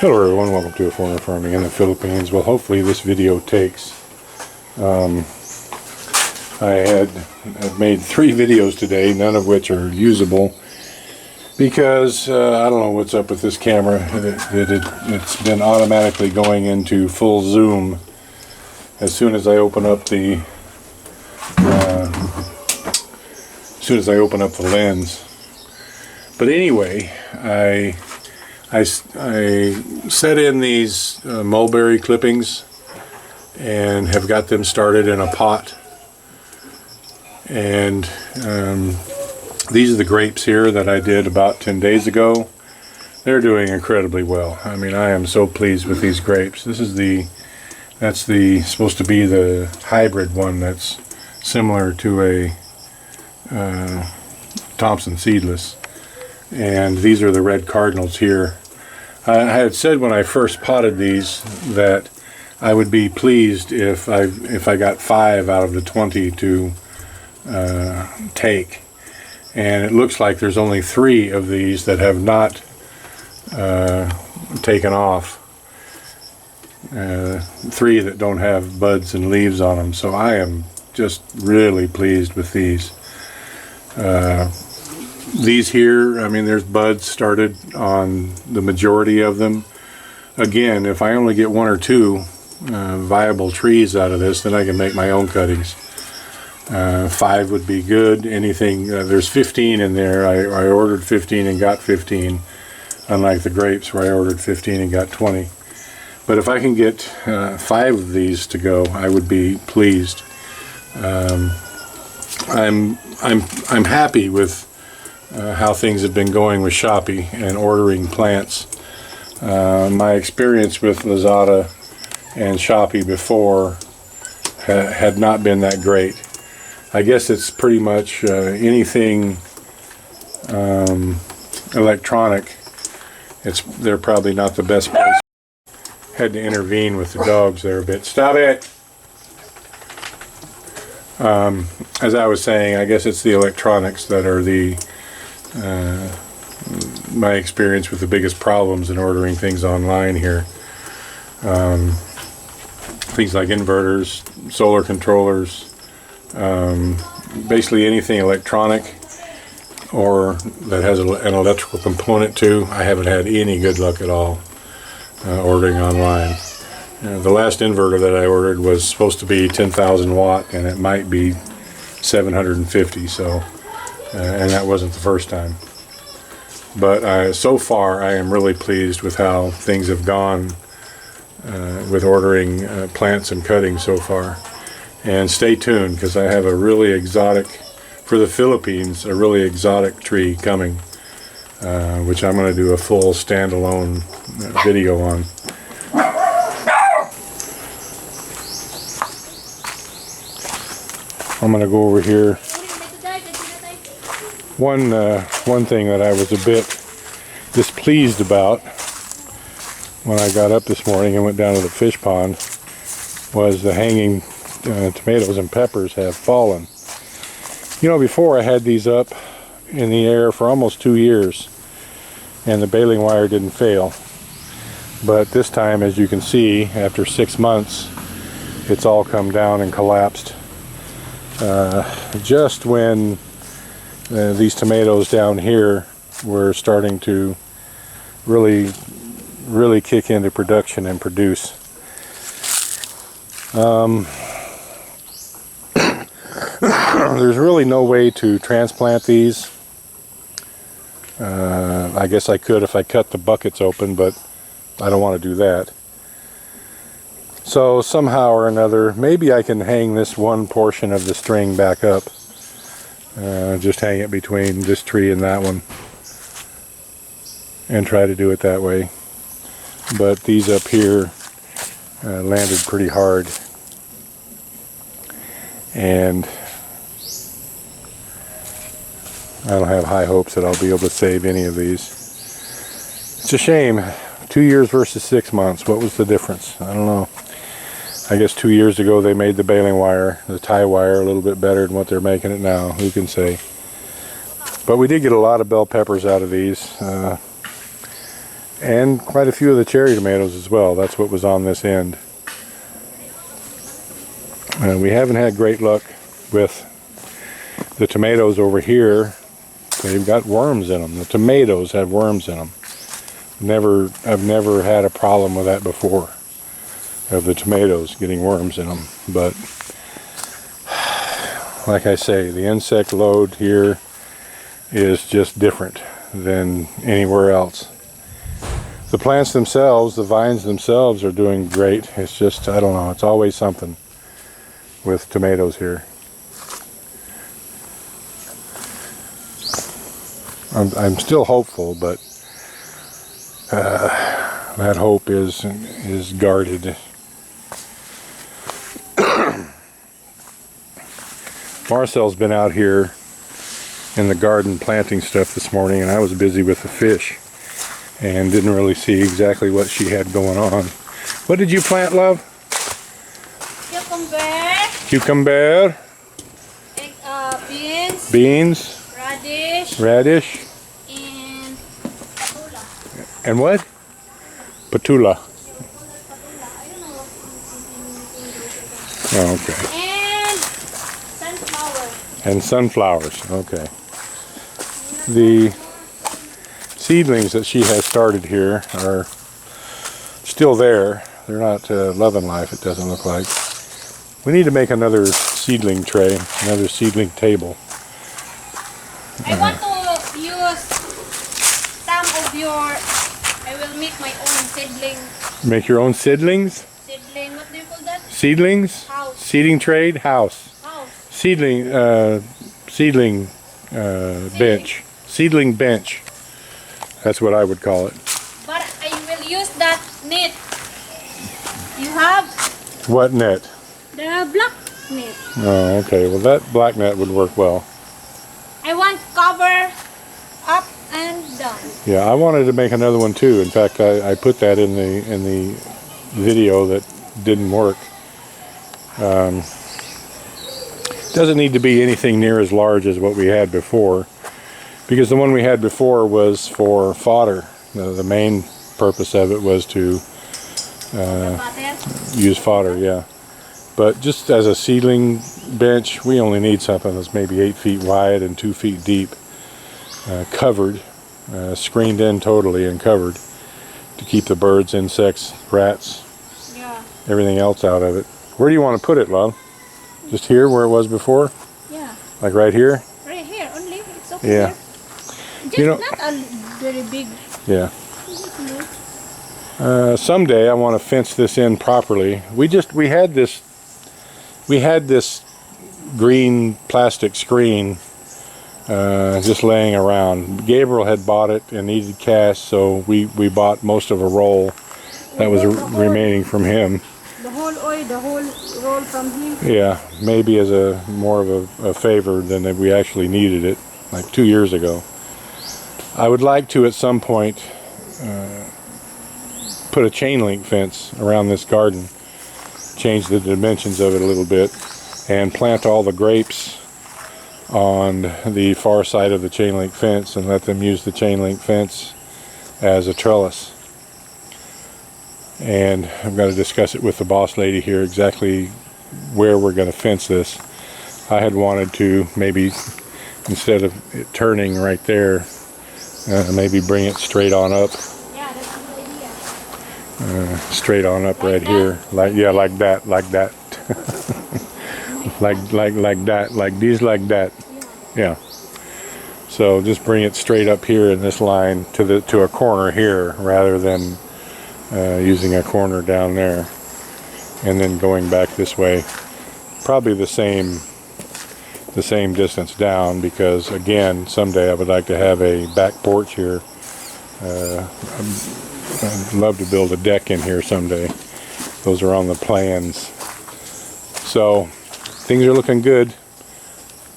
Hello everyone, welcome to A Foreigner Farming in the Philippines. Well, hopefully this video takes. I had made 3 videos today, none of which are usable because I don't know what's up with this camera. It's been automatically going into full zoom as soon as I open up the lens. But anyway, I set in these mulberry clippings and have got them started in a pot. And these are the grapes here that I did about 10 days ago. They're doing incredibly well. I mean, I am so pleased with these grapes. This is supposed to be the hybrid one that's similar to a Thompson seedless. And these are the red cardinals here. I had said when I first potted these that I would be pleased if I got 5 out of the 20 to take, and it looks like there's only 3 of these that have not taken off. 3 that don't have buds and leaves on them. So I am just really pleased with these. These here, I mean, there's buds started on the majority of them. Again, if I only get 1 or 2 viable trees out of this, then I can make my own cuttings. 5 would be good. Anything, there's 15 in there. I ordered 15 and got 15, unlike the grapes where I ordered 15 and got 20. But if I can get 5 of these to go, I would be pleased. I'm happy with how things have been going with Shopee and ordering plants. My experience with Lazada and Shopee before had not been that great. I guess it's pretty much anything electronic. They're probably not the best place. Had to intervene with the dogs there a bit. Stop it! As I was saying, I guess it's the electronics that are my experience with the biggest problems in ordering things online here. Things like inverters, solar controllers, basically anything electronic or that has an electrical component to. I haven't had any good luck at all ordering online. The last inverter that I ordered was supposed to be 10,000 watt and it might be 750, so and that wasn't the first time. But so far I am really pleased with how things have gone with ordering plants and cuttings so far. And stay tuned, because I have a really exotic, for the Philippines, a really exotic tree coming, which I'm going to do a full standalone video on. I'm going to go over here. One thing that I was a bit displeased about when I got up this morning and went down to the fish pond was the hanging tomatoes and peppers have fallen. You know, before I had these up in the air for almost 2 years and the baling wire didn't fail. But this time, as you can see, after 6 months, it's all come down and collapsed. Just when these tomatoes down here were starting to really kick into production and produce. There's really no way to transplant these. I guess I could if I cut the buckets open, but I don't want to do that. So somehow or another, maybe I can hang this one portion of the string back up. Just hang it between this tree and that one and try to do it that way. But these up here landed pretty hard, and I don't have high hopes that I'll be able to save any of these. It's a shame. 2 years versus 6 months. What was the difference? I don't know. I guess 2 years ago they made the baling wire, the tie wire, a little bit better than what they're making it now. Who can say? But we did get a lot of bell peppers out of these. And quite a few of the cherry tomatoes as well. That's what was on this end. We haven't had great luck with the tomatoes over here. They've got worms in them. The tomatoes have worms in them. I've never had a problem with that before, of the tomatoes getting worms in them. But like I say, the insect load here is just different than anywhere else. The plants themselves, the vines themselves, are doing great. It's just, I don't know, it's always something with tomatoes here. I'm still hopeful, but that hope is guarded. Marcel's been out here in the garden planting stuff this morning, and I was busy with the fish and didn't really see exactly what she had going on. What did you plant, love? Cucumber. Cucumber. Beans. Beans. Radish. Radish. And patula. And what? Patula. Oh, okay. And sunflower. And sunflowers. Okay. The seedlings that she has started here are still there. They're not loving life, it doesn't look like. We need to make another seedling tray, another seedling table. I want to use some of your, I will make my own seedling. Make your own seedlings? Seedling, what do you call that? Seedlings? House. Seeding trade? House. House. Seedling, bench. Seedling bench. That's what I would call it. But I will use that net. You have What net? the black net. Oh, okay. Well, that black net would work well. I want cover up and down. Yeah, I wanted to make another one too. In fact, I put that in the video that didn't work. Doesn't need to be anything near as large as what we had before, because the one we had before was for fodder. The main purpose of it was to use fodder, yeah. But just as a seedling bench, we only need something that's maybe 8 feet wide and 2 feet deep, covered, screened in totally and covered, to keep the birds, insects, rats, Yeah. everything else out of it. Where do you want to put it, love? Just here where it was before? Yeah. Like right here? Right here only. It's okay. Yeah. Here. Just You know- not a very big. Yeah. Someday I want to fence this in properly. We had this green plastic screen just laying around. Gabriel had bought it and needed cash, so we bought most of a roll that was remaining from him. The whole oil, the whole roll from him. Yeah, maybe as more of a favor than that we actually needed it, like 2 years ago. I would like to at some point put a chain link fence around this garden, change the dimensions of it a little bit, and plant all the grapes on the far side of the chain link fence and let them use the chain link fence as a trellis. And I'm going to discuss it with the boss lady here exactly where we're going to fence this. I had wanted to maybe, instead of it turning right there, maybe bring it straight on up. Yeah, that's a good idea. Straight on up right here, like like that, like that, like that, like these, like that, yeah. So just bring it straight up here in this line to a corner here, rather than using a corner down there, and then going back this way. Probably the same distance down, because again, someday I would like to have a back porch here. I'd love to build a deck in here someday. Those are on the plans. So things are looking good.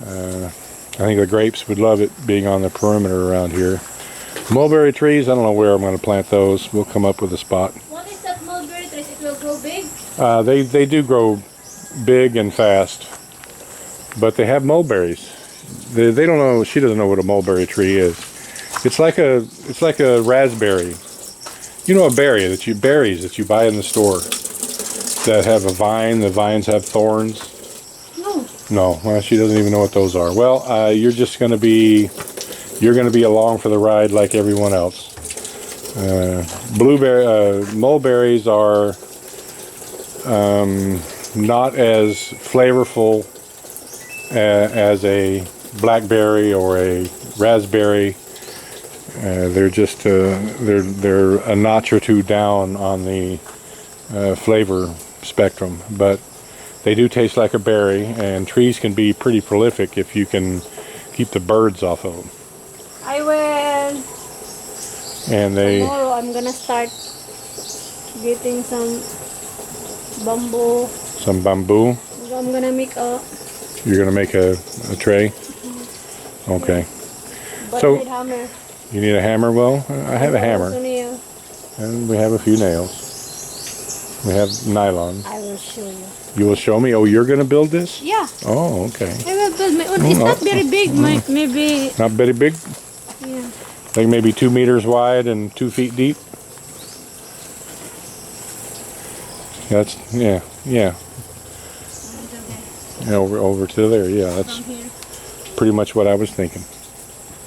I think the grapes would love it being on the perimeter around here. Mulberry trees, I don't know where I'm going to plant those. We'll come up with a spot. What is that mulberry tree? It will grow big? They do grow big and fast, but they have mulberries. They don't know. She doesn't know what a mulberry tree is. It's like a raspberry, You know, berries that you buy in the store that have a vine. The vines have thorns. No. No, well, she doesn't even know what those are. Well, you're gonna be along for the ride like everyone else. Mulberries are not as flavorful as a blackberry or a raspberry. They're just they're a notch or two down on the flavor spectrum, but they do taste like a berry, and trees can be pretty prolific if you can keep the birds off of them. I will. And they. Tomorrow I'm gonna start getting some bamboo. Some bamboo. I'm gonna make a. You're gonna make a tray. Okay. But So- I need hammer. You need a hammer? Well, I have a hammer, Also nail. and we have a few nails. We have nylon. I will show you. You will show me. Oh, you're gonna build this? Yeah. Oh, okay. I will build my own. It's not very big. Maybe. Not very big. Yeah. Like maybe 2 meters wide and 2 feet deep. That's yeah. Over to there. Yeah, that's From here. pretty much what I was thinking.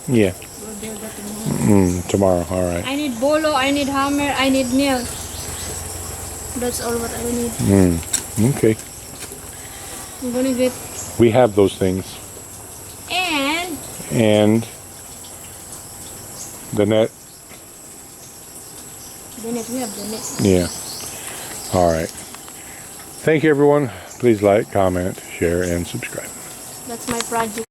Yeah. We'll build that tomorrow. Tomorrow. All right. I need bolo. I need hammer. I need nails. That's all what I need. Okay. I'm gonna get We have those things. and And the net. the net. We have the net. Yeah. All right. Thank you, everyone. Please like, comment, share, and subscribe. That's my project.